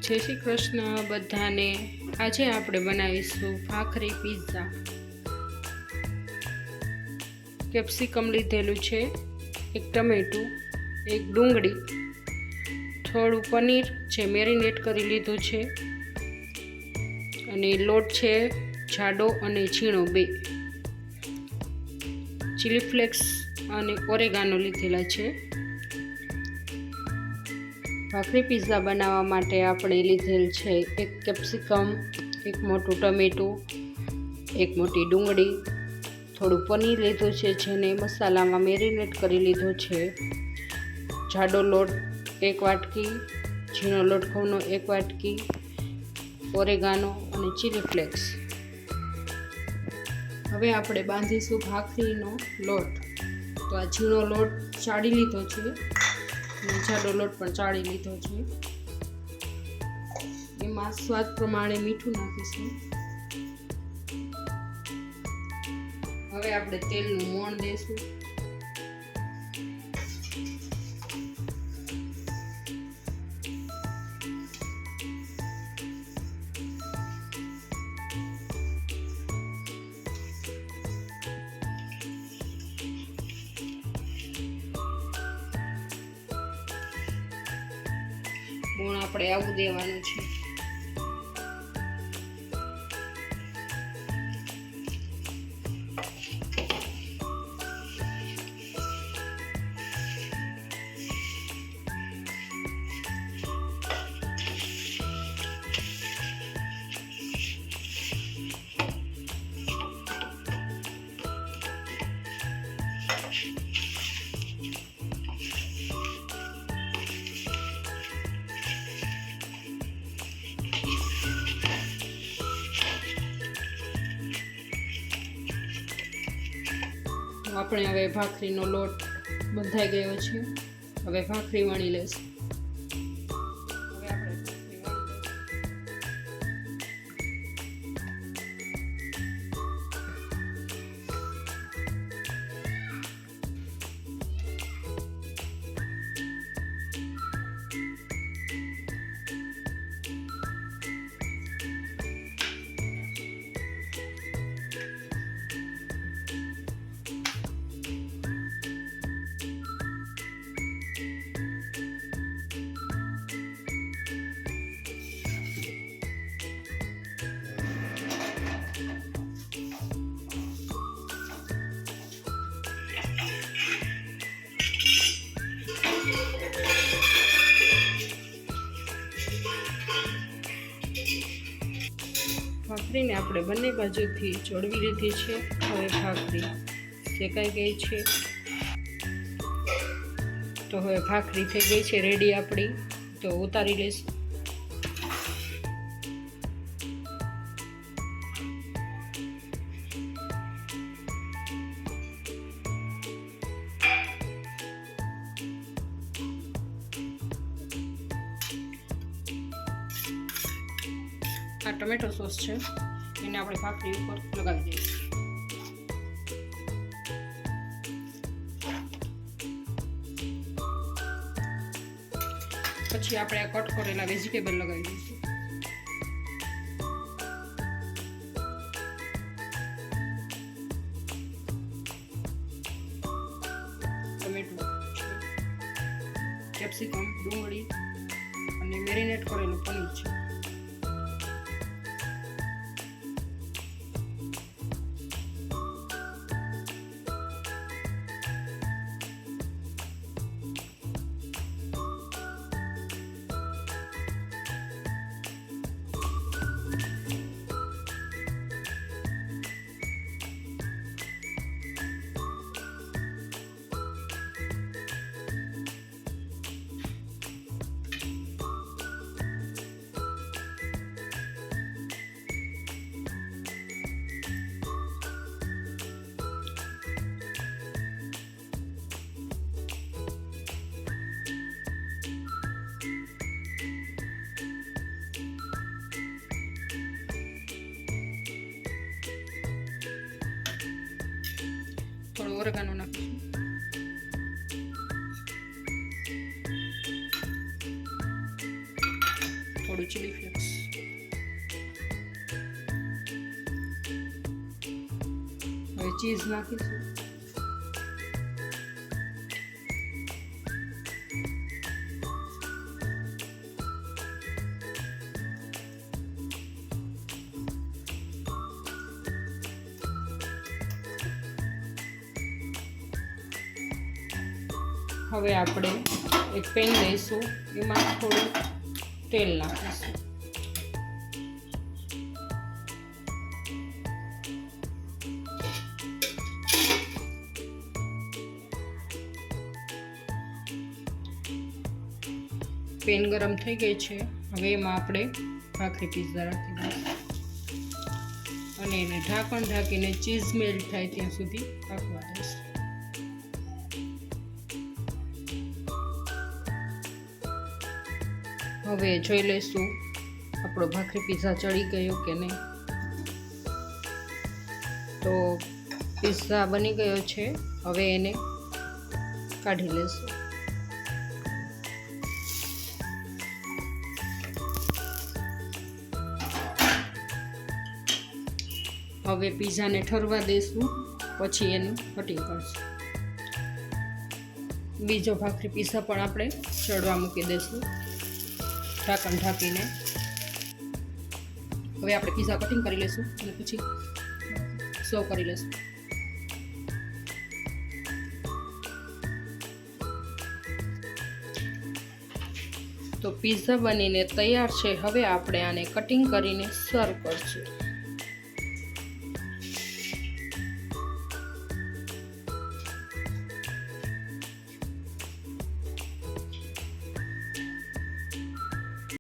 જય શ્રી કૃષ્ણ બધાને। આજે આપણે બનાવીશું ભાખરી પિઝા। કેપ્સિકમ લીધેલું છે, એક ટમેટું, એક ડુંગળી, થોડું પનીર જે મેરિનેટ કરી લીધું છે, અને લોટ છે જાડો અને ઝીણો બે, ચીલી ફ્લેક્સ અને ઓરેગાનો લીધેલા છે। ભાખરી પિઝા બનાવવા માટે આપણે લીધેલ છે એક કેપ્સિકમ, એક મોટું ટમેટું, એક મોટી ડુંગળી, થોડું પનીર લીધું છે જેને મસાલામાં મેરિનેટ કરી લીધું છે, જાડો લોટ 1 વાટકી, ઝીણો લોટ ઘઉંનો 1 વાટકી, ઓરેગાનો અને ચીલી ફ્લેક્સ। હવે આપણે બાંધીશું ભાખરીનો લોટ। તો આ ઝીણો લોટ ચાળી લીધો છે, જાડો લોટ પણ ચાળી લીધો છે। એમાં સ્વાદ પ્રમાણે મીઠું નાખીશું। હવે આપણે તેલનું મોણ દઈશું। મોણ આપણે આવું દેવાનું છે। આપણે હવે ભાખરીનો લોટ બંધાઈ ગયો છે। હવે ભાખરી વણી લઈશું। હવે આપણે ભાખરી ભાખરીને આપણે બંને બાજુથી જોડવી લીધી છે। હવે ભાખરી શેકાઈ ગઈ છે। તો હવે ભાખરી થઈ ગઈ છે રેડી આપણી। તો ઉતારી લઈશું। આ ટમેટો સોસ છે, એને આપણે ભાખરી ઉપર લગાવી દઈશું। પછી આપણે આ કટ કરેલા વેજીટેબલ લગાવી દઈશું। ટમેટું, કેપ્સિકમ, ડુંગળી અને મેરિનેટ કરેલું પનીર છે। થોડો ઓરેગાનો નાખીશું। થોડું ચીલી ફ્લેક્સ, હવે ચીઝ નાખીશું. હવે આપણે એક પેન લઈશું, એમાં થોડું તેલ નાખીશું. પેન ગરમ થઈ ગઈ છે. હવે એમાં આપણે ભાખરી પિઝા રાખી દઈશું અને એને ઢાંકીને ચીઝ મેલ્ટ થાય ત્યાં સુધી પાકવા દઈશું. હવે જોઈ લઈશું આપણો ભાખરી પિઝા ચડી ગયો કે નહીં. તો પિઝા બની ગયો છે. હવે એને કાઢી લઈશું. હવે પિઝાને ઠરવા દઈશું, પછી એનું કટિંગ કરશું. બીજો ભાખરી પિઝા પણ આપણે ચડવા મૂકી દઈશું ઢાંકણ ઢાંકીને. હવે આપણે પિઝા કટિંગ કરી લઈશું અને પછી સર્વ કરી લઈશું. તો પિઝા બનીને તૈયાર છે. હવે આપણે આને કટિંગ કરીને સર્વ કરશું.